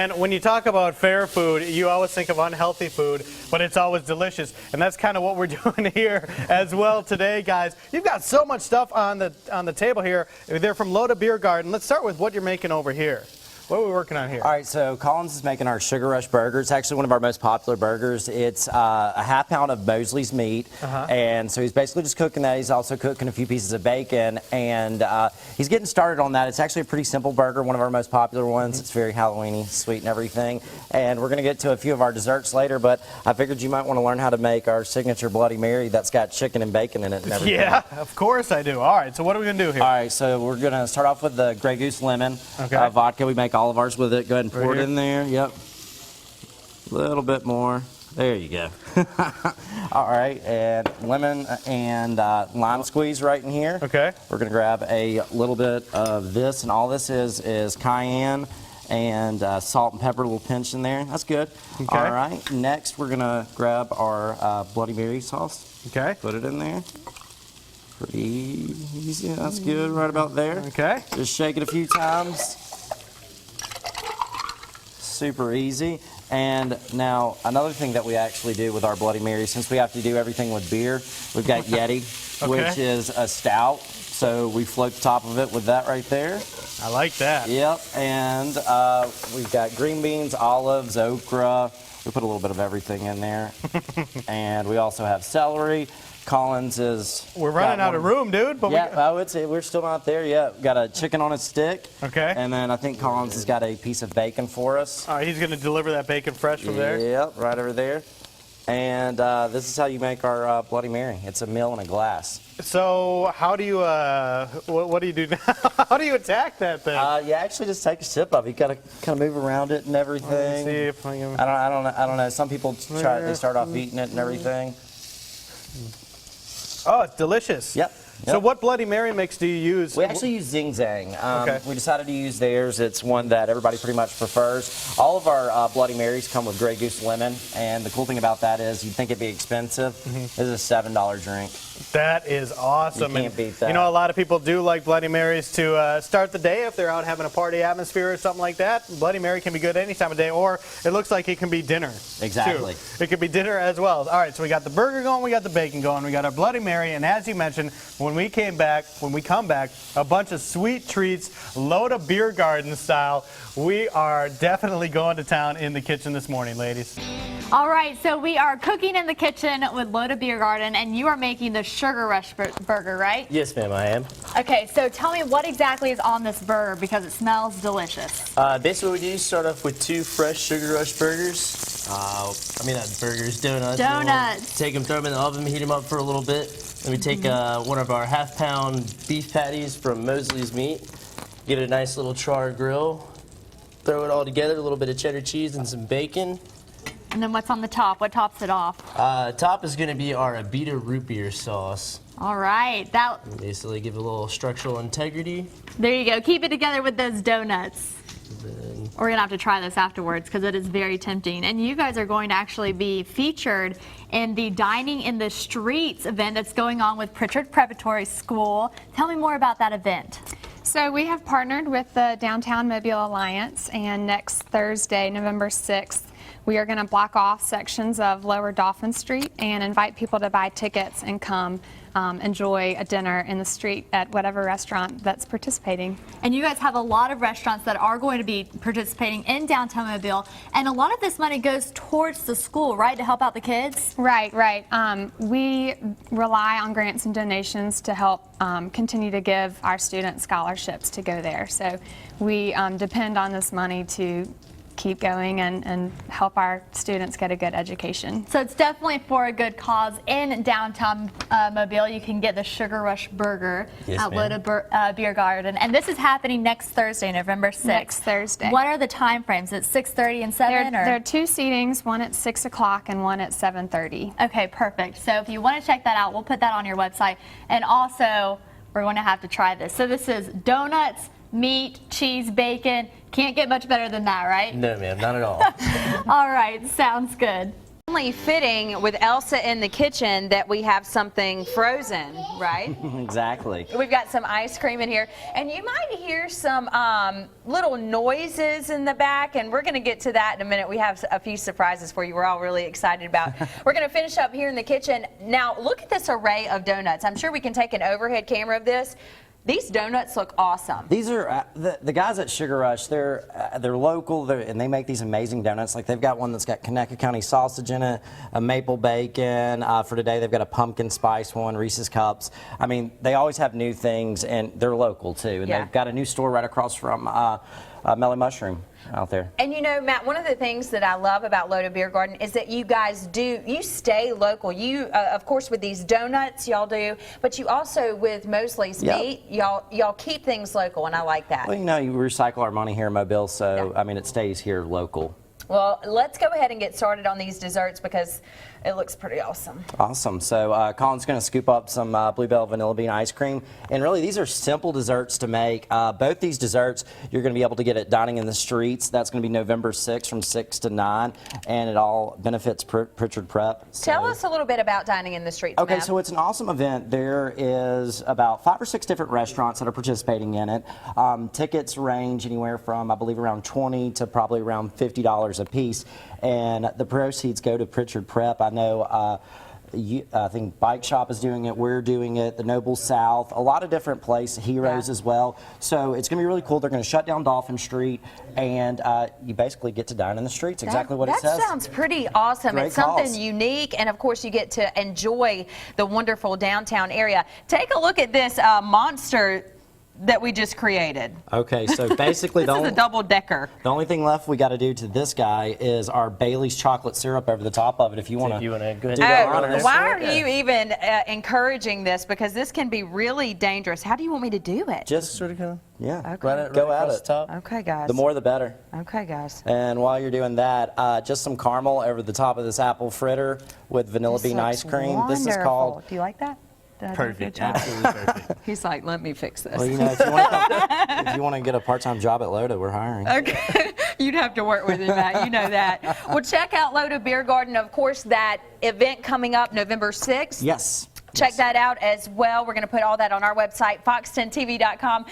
And when you talk about fair food, you always think of unhealthy food, but it's always delicious. And that's kind of what we're doing here as well today, guys. You've got so much stuff on the table here. They're from Loda Beer Garden. Let's start with what you're making over here. What are we working on here? All right, so Collins is making our Sugar Rush burger. It's actually one of our most popular burgers. It's a half pound of Mosley's meat, and so he's basically just cooking that. He's also cooking a few pieces of bacon, and he's getting started on that. It's actually a pretty simple burger, one of our most popular ones. It's very Halloweeny, sweet and everything. And we're going to get to a few of our desserts later, but I figured you might want to learn how to make our signature Bloody Mary that's got chicken and bacon in it and everything. Yeah, of course I do. All right, so what are we going to do here? All right, so we're going to start off with the Grey Goose lemon vodka. We make all of ours with it. Go ahead and pour it in there. Yep. A little bit more. There you go. All right, and lemon and lime squeeze right in here. Okay. We're going to grab a little bit of this, and all this is cayenne and salt and pepper, a little pinch in there. That's good. Okay. All right, next we're going to grab our Bloody Mary sauce. Okay. Put it in there. Pretty easy. That's good, right about there. Okay. Just shake it a few times. Super easy. And now another thing that we actually do with our Bloody Mary, since we have to do everything with beer, we've got Yeti, which is a stout. So we float the top of it with that right there. I like that. Yep. And we've got green beans, olives, okra. We put a little bit of everything in there. And we also have celery. Collins is... We're running out of room, dude. But yeah, I would say we're still not there yet. We've got a chicken on a stick. Okay. And then I think Collins has got a piece of bacon for us. He's going to deliver that bacon fresh from there? Yep, right over there. And this is how you make our Bloody Mary. It's a meal in a glass. So how do you, what do you do now? How do you attack that thing? You actually just take a sip of it. You got to kind of move around it and everything. Let me see if I can... I don't know. Some people they start off eating it and everything. Oh, it's delicious. Yep. So what Bloody Mary mix do you use? We actually use Zing Zang. Okay. We decided to use theirs. It's one that everybody pretty much prefers. All of our Bloody Marys come with Grey Goose lemon, and the cool thing about that is you'd think it'd be expensive. This is a $7 drink. That is awesome. You can't beat that. You know, a lot of people do like Bloody Marys to start the day if they're out having a party atmosphere or something like that. Bloody Mary can be good any time of day, or it looks like it can be dinner. Exactly. Too. It could be dinner as well. All right, so we got the burger going, we got the bacon going, we got our Bloody Mary, and as you mentioned, when we come back, a bunch of sweet treats, Loda Beer Garden style. We are definitely going to town in the kitchen this morning, ladies. All right, so we are cooking in the kitchen with Loda Beer Garden, and you are making the Sugar Rush burger, right? Yes, ma'am, I am. Okay, so tell me what exactly is on this burger because it smells delicious. Basically, what we do is start off with 2 fresh Sugar Rush burgers. Donuts. Donuts. Take them, throw them in the oven, heat them up for a little bit. Then we take one of our half-pound beef patties from Mosley's Meat, give it a nice little char grill, throw it all together, a little bit of cheddar cheese and some bacon. And then what's on the top? What tops it off? Top is going to be our Abita root beer sauce. All right. Basically give it a little structural integrity. There you go. Keep it together with those donuts. Then, We're going to have to try this afterwards because it is very tempting. And you guys are going to actually be featured in the Dining in the Streets event that's going on with Pritchard Preparatory School. Tell me more about that event. So we have partnered with the Downtown Mobile Alliance, and next Thursday, November 6th, we are going to block off sections of Lower Dauphin Street and invite people to buy tickets and come enjoy a dinner in the street at whatever restaurant that's participating. And you guys have a lot of restaurants that are going to be participating in Downtown Mobile, and a lot of this money goes towards the school, right, to help out the kids? Right. We rely on grants and donations to help continue to give our students scholarships to go there. So we depend on this money to keep going and help our students get a good education. So it's definitely for a good cause in downtown Mobile. You can get the Sugar Rush burger at Loda Beer Garden. And this is happening next Thursday, November 6th. Next Thursday. What are the time frames? It's 6:30 and 7? There are 2 seatings, one at 6 o'clock and one at 7:30. Okay, perfect. So if you want to check that out, we'll put that on your website. And also, we're going to have to try this. So this is donuts, meat, cheese, bacon. Can't get much better than that, right? no, ma'am, not at all. All right, sounds good. only fitting with Elsa in the kitchen that we have something frozen, right? Exactly. We've got some ice cream in here, and you might hear some little noises in the back, and we're going to get to that in a minute. We have a few surprises for you we're all really excited about. We're going to finish up here in the kitchen. Now, look at this array of donuts. I'm sure we can take an overhead camera of this. These donuts look awesome. These are the guys at Sugar Rush. They're local, and they make these amazing donuts. Like they've got one that's got Conecuh County sausage in it, a maple bacon. For today, they've got a pumpkin spice one, Reese's Cups. I mean, they always have new things, and they're local too. And Yeah. they've got a new store right across from Melly Mushroom out there. And you know, Matt, one of the things that I love about Loda Beer Garden is that you guys you stay local. You, of course, with these donuts, y'all do, but you also, with Mosley's Yep. Meat, y'all keep things local, and I like that. Well, you know, you recycle our money here in Mobile, so Yeah. I mean, it stays here local. Well, let's go ahead and get started on these desserts because it looks pretty awesome. Awesome. So Colin's going to scoop up some Bluebell Vanilla Bean ice cream. And really, these are simple desserts to make. Both these desserts you're going to be able to get at Dining in the Streets. That's going to be November 6th from 6 to 9. And it all benefits Pritchard Prep. Tell So- us a little bit about Dining in the Streets, Okay, Matt. so it's an awesome event. There is about 5 or 6 different restaurants that are participating in it. Tickets range anywhere from, I believe, around $20 to probably around $50 a piece. And the proceeds go to Pritchard Prep. I know I think Bike Shop is doing it. We're doing it. The Noble South. A lot of different places. Heroes Yeah. as well. So it's going to be really cool. They're going to shut down Dolphin Street, and you basically get to dine in the streets. Exactly what it says. That sounds pretty awesome. Great It's something cause. unique, and of course, you get to enjoy the wonderful downtown area. Take a look at this monster that we just created. Okay, so basically This is a double decker. the only thing left we got to do to this guy is our Bailey's chocolate syrup over the top of it. If you want If you want to go ahead do and the Oh, honors. why are you even encouraging this? Because this can be really dangerous. How do you want me to do it? Just sort of kind of yeah, Okay. right go at across it. the top. Okay, guys. The more the better. Okay, guys. And while you're doing that, just some caramel over the top of this apple fritter with vanilla bean ice cream. This is called. Do you like that? Did I do a good Perfect. job? Absolutely perfect. He's like, let me fix this. Well, you know, if you want to get a part-time job at Loda, we're hiring. Okay, you'd have to work with him, Matt. You know that. Well, check out Loda Beer Garden. Of course, that event coming up November 6th. Yes. Check that out as well. We're going to put all that on our website, fox10tv.com.